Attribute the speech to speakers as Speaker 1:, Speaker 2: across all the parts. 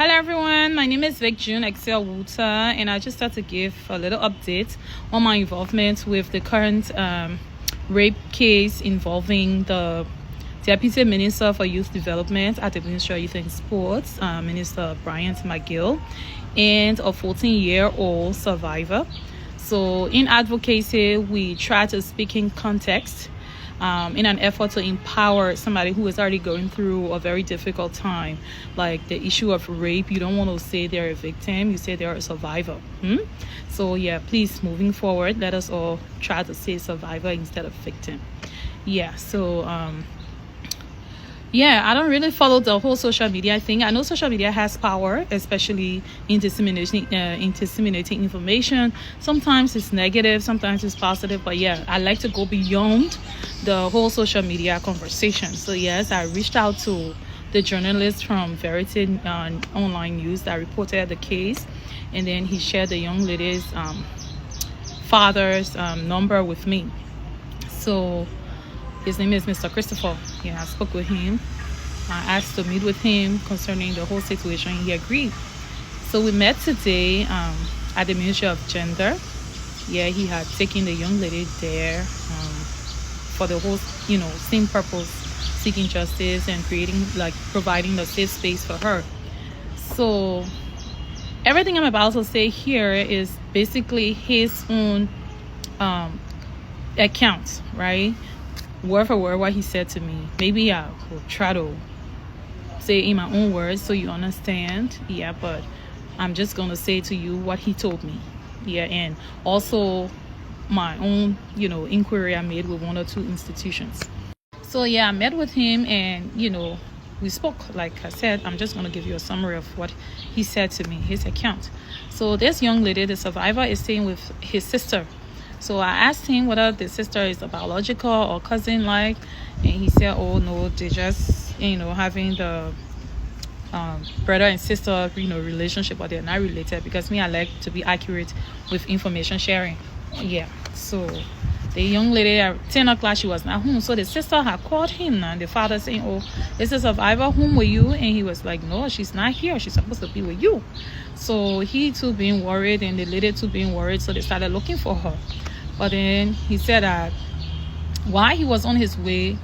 Speaker 1: Hello everyone, my name is Vic June Excel Wuta, and I just thought to give a little update on my involvement with the current rape case involving the Deputy Minister for Youth Development at the Ministry of Youth and Sports, Minister Bryant McGill, and a 14-year-old survivor. So in advocacy, we try to speak in context in an effort to empower somebody who is already going through a very difficult time, like the issue of rape. You don't want to say they're a victim, you say they're a survivor. So yeah, please, moving forward, let us all try to say survivor instead of victim. Yeah, I don't really follow the whole social media thing. I know social media has power, especially in disseminating information. Sometimes it's negative, sometimes it's positive. But yeah, I like to go beyond the whole social media conversation. So yes, I reached out to the journalist from Verity Online News that reported the case, and then he shared the young lady's father's number with me. So his name is Mr. Christopher. Yeah, I spoke with him. I asked to meet with him concerning the whole situation. He agreed. So we met today at the Ministry of Gender. Yeah, he had taken the young lady there for the whole, same purpose, seeking justice and providing a safe space for her. So everything I'm about to say here is basically his own account, right? Word for word what he said to me. Maybe I will try to say in my own words so you understand. Yeah, but I'm just gonna say to you what he told me. Yeah, and also my own inquiry I made with one or two institutions. So yeah, I met with him, and we spoke. Like I said, I'm just gonna give you a summary of what he said to me, his account. So this young lady, the survivor, is staying with his sister. So I asked him whether the sister is a biological or cousin, and he said, oh no, they just having the brother and sister relationship, but they're not related, because I like to be accurate with information sharing. Yeah, so the young lady at 10 o'clock, she was not home. So the sister had called him, and the father saying, oh, is a survivor home with you? And he was like, no, she's not here, she's supposed to be with you. So he too being worried, and the lady too being worried, so they started looking for her. But then he said that while he was on his way,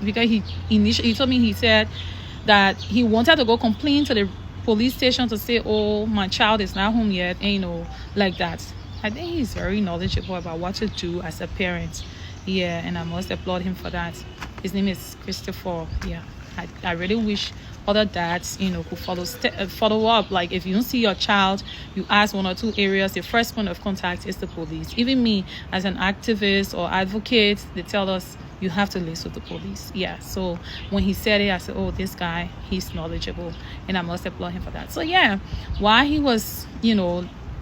Speaker 1: because he told me, he said that he wanted to go complain to the police station to say, oh, my child is not home yet, and like that. I think he's very knowledgeable about what to do as a parent. Yeah, and I must applaud him for that. His name is Christopher. Yeah, I really wish other dads could follow up. Like, if you don't see your child, you ask one or two areas. The first point of contact is the police. Even me, as an activist or advocate, they tell us you have to listen to the police. Yeah, so when he said it, I said, oh, this guy, he's knowledgeable, and I must applaud him for that. So yeah, while he was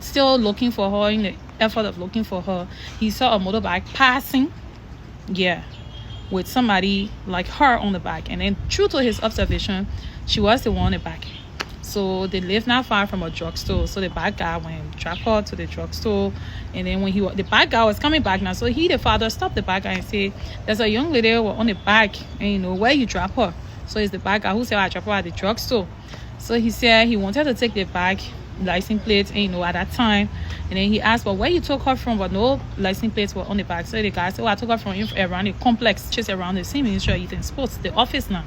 Speaker 1: still looking for her, in the effort of looking for her, he saw a motorbike passing, yeah, with somebody like her on the back. And then true to his observation, she was the one on the back. So they live not far from a drugstore. So the bad guy went, drop her to the drugstore. And then when the bad guy was coming back now, so the father stopped the bad guy and said, there's a young lady on the back, and where you drop her? So it's the bad guy who said, I drop her at the drugstore. So he said he wanted to take the bag license plates, at that time. And then he asked, well, where you took her from? But no license plates were on the back. So the guy said, I took her from around the complex, just around the same Ministry of Youth and Sports, the office now.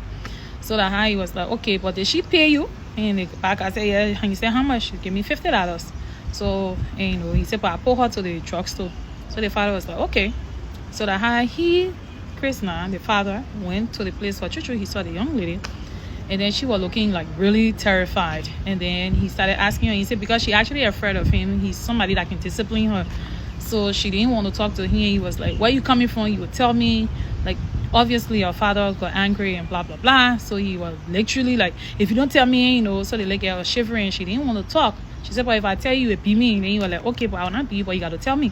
Speaker 1: So that he was like, okay, but did she pay you? And the back guy said, yeah. And he said, how much? She gave me $50. So he said, but I pulled her to the drugstore. So the father was like, okay. So that Krishna, the father, went to the place for Chuchu. He saw the young lady, and then she was looking really terrified. And then he started asking her. He said because she actually afraid of him. He's somebody that can discipline her. So she didn't want to talk to him. He was like, where you coming from? You would tell me. Obviously your father got angry and blah blah blah. So he was literally like, if you don't tell me, so the lady was shivering. She didn't want to talk. She said, but if I tell you, it be me. And then he was like, okay, but I will not be, but you got to tell me.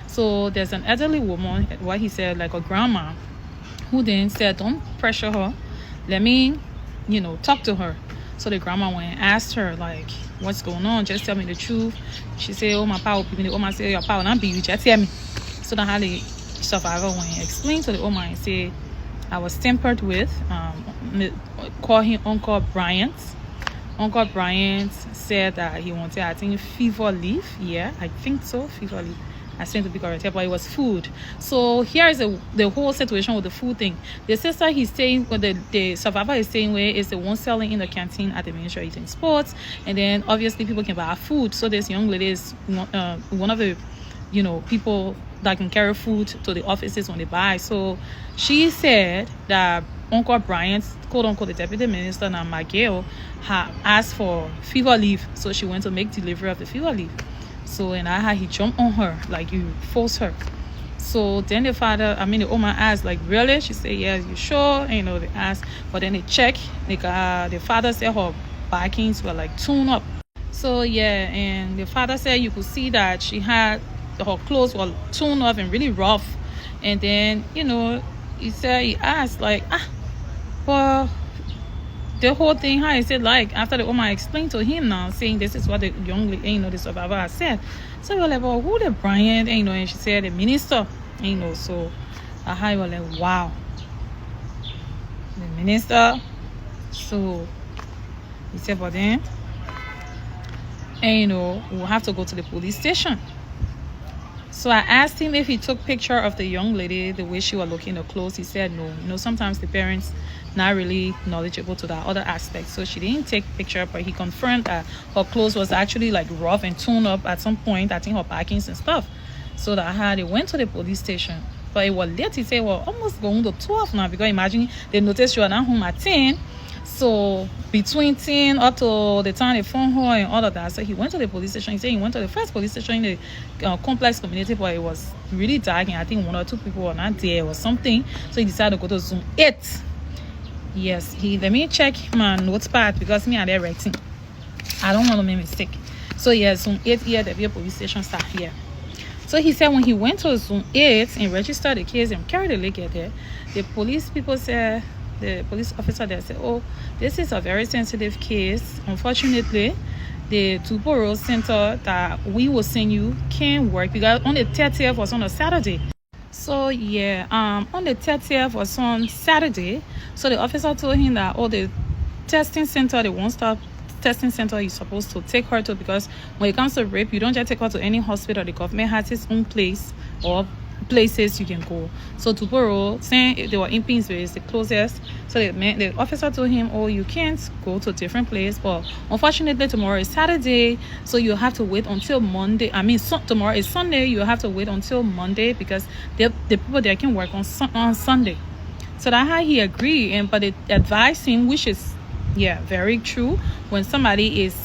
Speaker 1: So there's an elderly woman, what he said, like a grandma, who then said, don't pressure her, let me talk to her. So the grandma went and asked her, like, what's going on? Just tell me the truth. She said, oh, my power people, the Oma said, your power not be you, just tell me. So then how the survivor went and explained to the Oma and said, I was tempered with, call him Uncle Bryant. Uncle Bryant said that he wanted, I think, fever leaf. Yeah, I think so, fever leaf. I seem to be correct, but it was food. So here is the whole situation with the food thing. The sister he's staying with, the survivor is staying with, is the one selling in the canteen at the Ministry of Eating Sports. And then obviously people can buy food. So this young lady is one of the, people that can carry food to the offices when they buy. So she said that Uncle Bryant, quote unquote, the deputy minister, now Miguel, had asked for fever leave. So she went to make delivery of the fever leave. So, and I had he jumped on her, like you force her. So then the woman asked, like, really? She said, yes, you sure? And, they asked, but then they check. The father said her backings were like tuned up. So yeah, and the father said you could see that she had her clothes were tuned up and really rough. And then, he asked, like, well, the whole thing, how is it like? After the woman explained to him now, saying this is what the young lady, the survivor has said. So we were like, well, who the Brian, and she said the minister, so I was like, wow, the minister. So he said, but then, we'll have to go to the police station. So I asked him if he took picture of the young lady, the way she was looking, the clothes. He said no. Sometimes the parents not really knowledgeable to that other aspect. So she didn't take picture, but he confirmed that her clothes was actually like rough and tuned up at some point. I think her packings and stuff. So that they went to the police station. But it was late. He said, well, almost going to 12 now, because imagine they noticed you are not home at 10. So between 10 up to the time they found her and all of that, so he went to the police station. He said he went to the first police station in the complex community, but it was really dark, and I think 1 or 2 people were not there or something. So he decided to go to Zone 8. Yes, let me check my notepad, because me are there writing. I don't want to make a mistake. So yeah, Zone 8 here, the police station start here. So he said when he went to Zone 8 and registered the case and carried the liquor there, the police people said, the police officer there said, oh, this is a very sensitive case. Unfortunately, the Tuporo center that we will send you can't work, because on the 30th was on a Saturday. So yeah, on the 30th was on Saturday. So the officer told him that, the testing center, the one-stop testing center, is supposed to take her to, because when it comes to rape, you don't just take her to any hospital. The government has its own place or places you can go. So Tuporo, saying they were in Pinsville, is the closest. So the officer told him, you can't go to a different place, but unfortunately tomorrow is Saturday, so you have to wait until Monday. Tomorrow is Sunday, you have to wait until Monday, because the people there can work on Sunday. So that's how he agreed. But they advised him, which is very true, when somebody is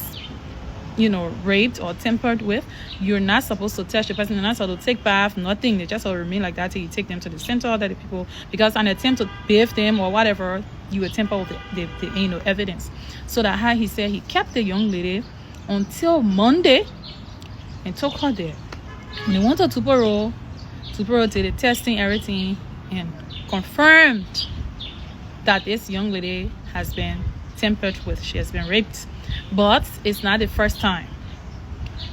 Speaker 1: raped or tampered with, you're not supposed to touch the person. You're not supposed to take bath, nothing. They just will remain like that till you take them to the center, that the people, because an attempt to bathe them or whatever, you would tamper with the evidence. So that how he said he kept the young lady until Monday and took her there. And they went to Tuporo did the testing, everything, and confirmed that this young lady has been tampered with. She has been raped. But it's not the first time.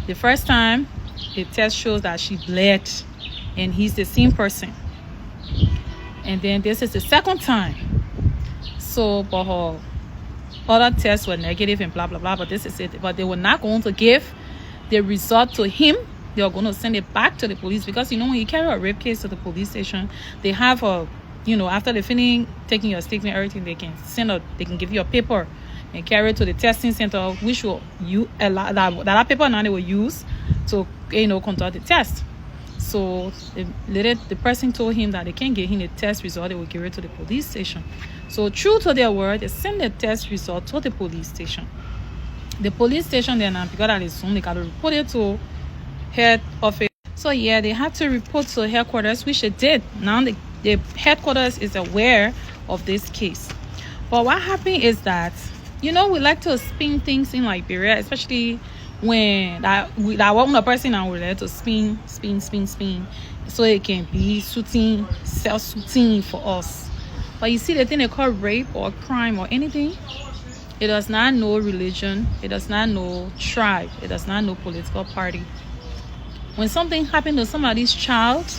Speaker 1: The first time, the test shows that she bled, and he's the same person. And then this is the second time. So, but her other tests were negative and blah, blah, blah. But this is it. But they were not going to give the result to him. They were going to send it back to the police, because, when you carry a rape case to the police station, they have after they finish taking your statement, everything, they can give you a paper and carry it to the testing center, which will that paper now they will use to conduct the test. So the person told him that they can't give him the test result, they will give it to the police station. So true to their word, they send the test result to the police station. The police station then, because that is soon, they got to report it to head office. So yeah, they had to report to headquarters, which they did. Now the headquarters is aware of this case. But what happened is that, we like to spin things in Liberia, especially when that one person and we like to spin, so it can be self-suiting for us. But you see, the thing they call rape or crime or anything, it does not know religion, it does not know tribe, it does not know political party. When something happened to somebody's child,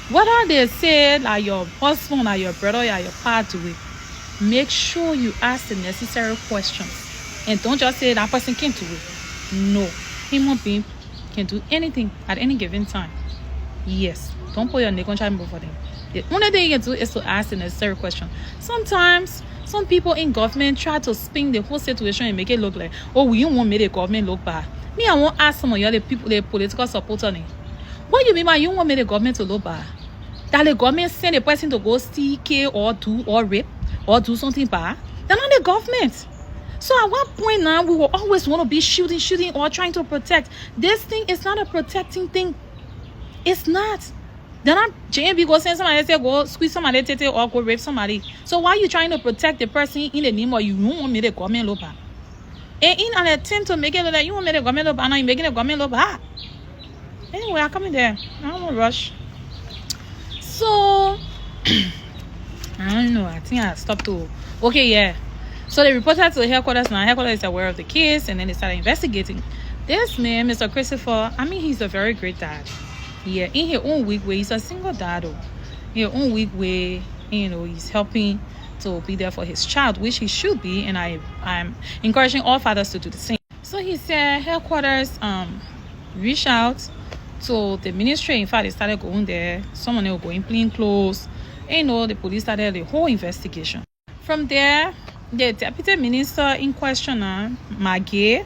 Speaker 1: whether they say like your husband or your brother or your partner do it, make sure you ask the necessary questions. And don't just say that person can't do it. No. Human being can do anything at any given time. Yes. Don't put your neck on trying for them. The only thing you can do is to ask the necessary question. Sometimes, some people in government try to spin the whole situation and make it look like, oh, we don't want to make the government look bad. Me, I won't ask some of you, the people, the political supporters. What you mean by you want to make the government to look bad? That the government send a person to go steal, kill, or do, or rape, or do something bad? They're not the government. So at what point now we will always want to be shooting or trying to protect? This thing is not a protecting thing. It's not. They're not JMB go send somebody say go squeeze somebody or go rape somebody. So why are you trying to protect the person in the name of you don't want me the government look bad? And in an attempt to make it look like you want me the government look bad, now you're making the government look bad. Anyway, I'm coming there. I don't want to rush. So I don't know. I think I stopped to. Okay, yeah. So they reported to the headquarters. Now headquarters is aware of the case, and then they started investigating. This man, Mr. Christopher, I mean, he's a very great dad. Yeah, in his own weak way, he's a single dad. In his own weak way, you know, he's helping to be there for his child, which he should be, and I'm encouraging all fathers to do the same. So he said headquarters reached out to the ministry. In fact, they started going there. Someone were going plain clothes. And, you know, the police started the whole investigation. From there, the deputy minister in question, Maggie,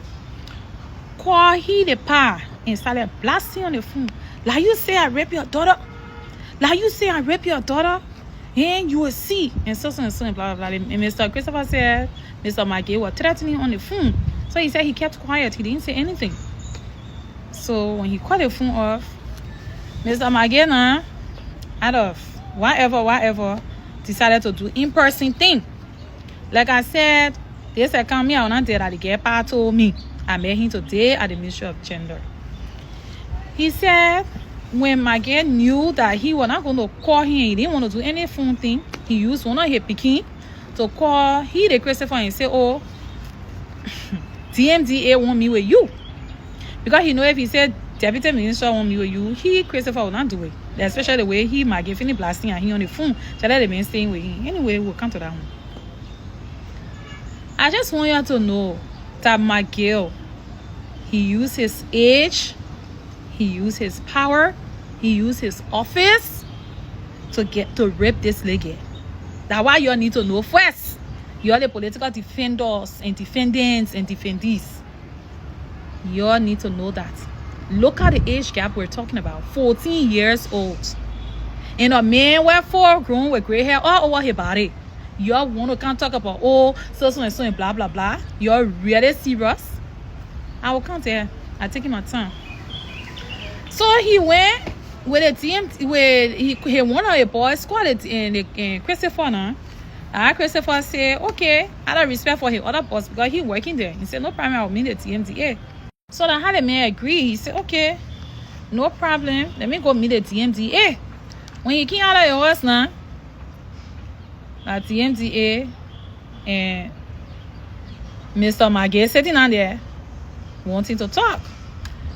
Speaker 1: called the pa and started blasting on the phone. Like you say I rape your daughter. Like you say I rape your daughter. And you will see. And so and blah, blah, blah. And Mr. Christopher said Mr. Maggie was threatening on the phone. So he said he kept quiet. He didn't say anything. So when he called the phone off, Mr. Maggie, out of whatever, decided to do in-person thing. Like I said, they said, come here, I'm not there. The girl told me. I met him today at the Ministry of Gender. He said, when Maggie knew that he was not going to call him, he didn't want to do any phone thing, he used one of his picking to call the Christopher and say, oh, DMDA want me with you. Because he know if he said, Deputy Minister want me with you, Christopher will not do it. Especially the way Maggie finished blasting and he on the phone. So let the man staying with him. Anyway, we'll come to that one. I just want you to know that Maggie, he used his age, he used his power, he used his office to rape this lady. That's why you need to know first. You are the political defenders and defendants and defendees. You all need to know that. Look at the age gap we're talking about. 14 years old. And a man were full grown with gray hair all over his body. You all want to come talk about, oh, so and blah, blah, blah. You're really serious? I will come there. I'm taking my time. So he went with a team, he one of the boys squad in Christopher now. Christopher said, okay, out of respect for his other boss, because he working there. He said, no problem, I'll meet the TMDA. So then how the man agree, he said, okay, no problem, let me go meet the TMDA. When he came out of the house now, at TMDA, and Mr. Maggie sitting down there, wanting to talk.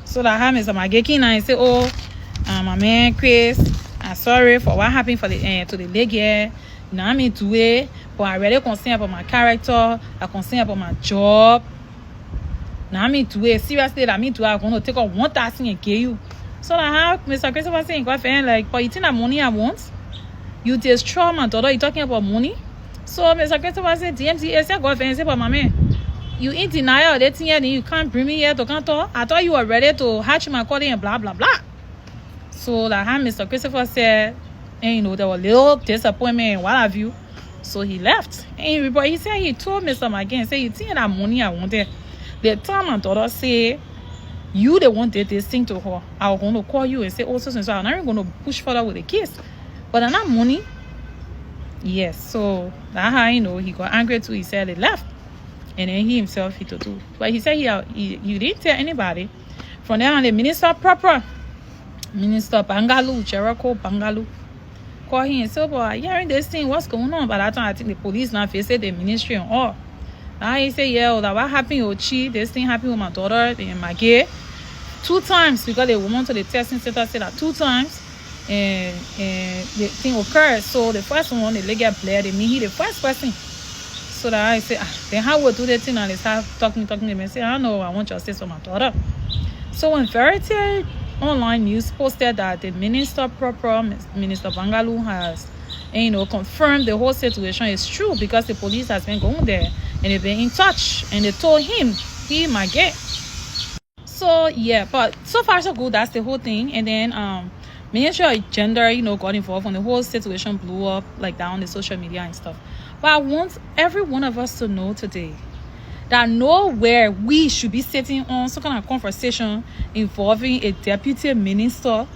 Speaker 1: So that how Mr. Maggie came and said, oh, my man Chris, I'm sorry for what happened for the to the leg here. You know, I mean do it, but I really concerned about my character, I'm concerned about my job. Now I mean do it, seriously, I mean do it, I'm going to take out 1,000 and give you. So that how Mr. Chris was saying, like, but you think that money I want? You destroy my daughter, you talking about money? So Mr. Chris was saying, DMC, say God fan, say, but my man, you in denial of that thing and you can't bring me here to come talk. I thought you were ready to hatch my calling and blah, blah, blah. So that how Mr. Christopher said, and you know, there was a little disappointment and what have you. So he left. And he said he told Mr. McGinn, say, you think that money I wanted? The time my daughter said, you the one did this thing to her, I was going to call you and say, oh, so I'm not going to push further with the case. But not money. Yes. So that's how you know he got angry too. He said he left. And then he himself he to do. But he said he didn't tell anybody. From there on, the minister proper, Minister Bangaloo, Jericho Bangaloo, called him and said, boy, hearing this thing, what's going on? By that time, I think the police now faced the ministry and all. Now he said, yeah, that what happened with Chi, this thing happened with my daughter and my gay. 2 times, because the woman to the testing center said that 2 times, and the thing occurred. So the first one, the leg got bled, and me, he the first person. So that I say, then how will do the thing? And they start talking to me and say, I know, I want justice for my daughter. So when Verity online news posted that the Minister Bangalu has, confirmed the whole situation is true because the police has been going there and they've been in touch and they told him he might get. So yeah, but so far so good. That's the whole thing. And then Ministry of Gender, got involved when the whole situation blew up like that on the social media and stuff. But I want every one of us to know today that nowhere we should be sitting on some kind of conversation involving a deputy minister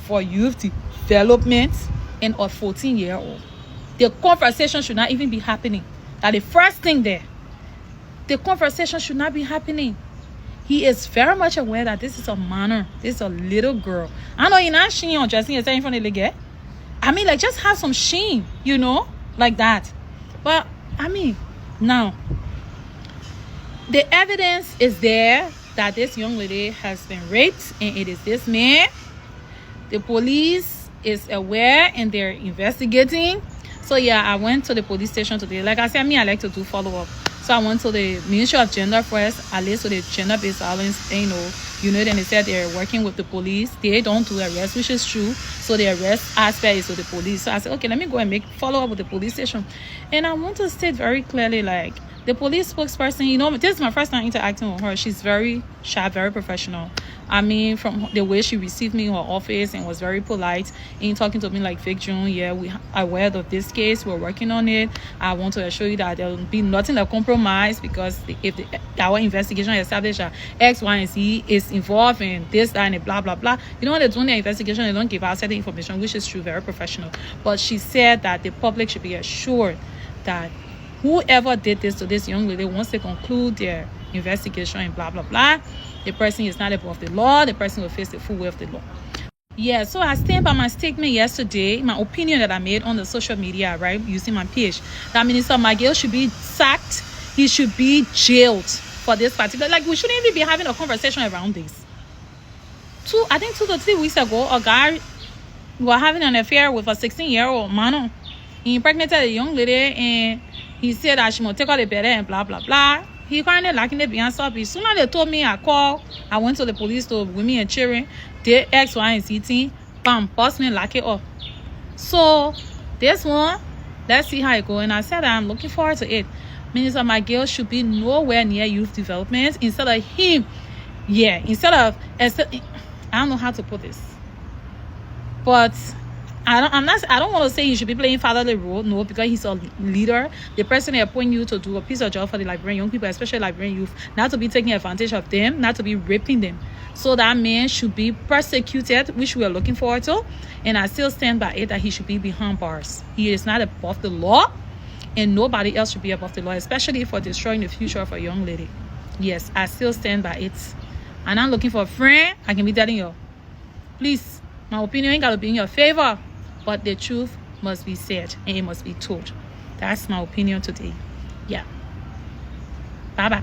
Speaker 1: for youth development and a 14-year-old. The conversation should not even be happening. That the first thing there, the conversation should not be happening. He is very much aware that this is a minor. This is a little girl. I know you're not shame on dressing yourself in front of the girl. I mean, like, just have some shame, like that. But, I mean, now, the evidence is there that this young lady has been raped and it is this man. The police is aware and they're investigating. So, yeah, I went to the police station today. Like I said, I like to do follow-up. So I went to the Ministry of Gender first, at least to the gender-based violence, then they said they're working with the police. They don't do arrest, which is true. So the arrest aspect is with the police. So I said, okay, let me go and make follow-up with the police station. And I want to state very clearly, like, the police spokesperson, this is my first time interacting with her. She's very sharp, very professional. I mean, from the way she received me in her office and was very polite in talking to me like, Vic June, yeah, we are aware of this case. We're working on it. I want to assure you that there will be nothing like compromise because if our investigation establishes that X, Y, and Z is involved in this, that, and blah, blah, blah. When they're doing their investigation, they don't give out certain information, which is true, very professional. But she said that the public should be assured that whoever did this to this young lady, once they conclude their investigation and blah, blah, blah, the person is not above the law. The person will face the full weight of the law. Yeah, so I stand by my statement yesterday, my opinion that I made on the social media, right, using my page, that Minister Miguel should be sacked. He should be jailed for this particular, like, we shouldn't even be having a conversation around this. I think 2 to 3 weeks ago, a guy was having an affair with a 16-year-old man. He impregnated a young lady and he said that she must take out the bed and blah, blah, blah. He currently lacking the beyond stop. Soon as they told me, I went to the police to women and children. They X, Y, and Z thing. Bam, boss me lock it up. So, this one, let's see how it goes. And I said I'm looking forward to it. Minister Miguel should be nowhere near youth development. Instead of him, I don't know how to put this. But I don't want to say he should be playing fatherly role, no, because he's a leader. The person they appoint you to do a piece of job for the Liberian young people, especially Liberian youth, not to be taking advantage of them, not to be raping them. So that man should be prosecuted, which we are looking forward to. And I still stand by it that he should be behind bars. He is not above the law, and nobody else should be above the law, especially for destroying the future of a young lady. Yes, I still stand by it. And I'm looking for a friend. I can be telling you, please, my opinion ain't got to be in your favor. But the truth must be said and it must be told. That's my opinion today. Yeah. Bye-bye.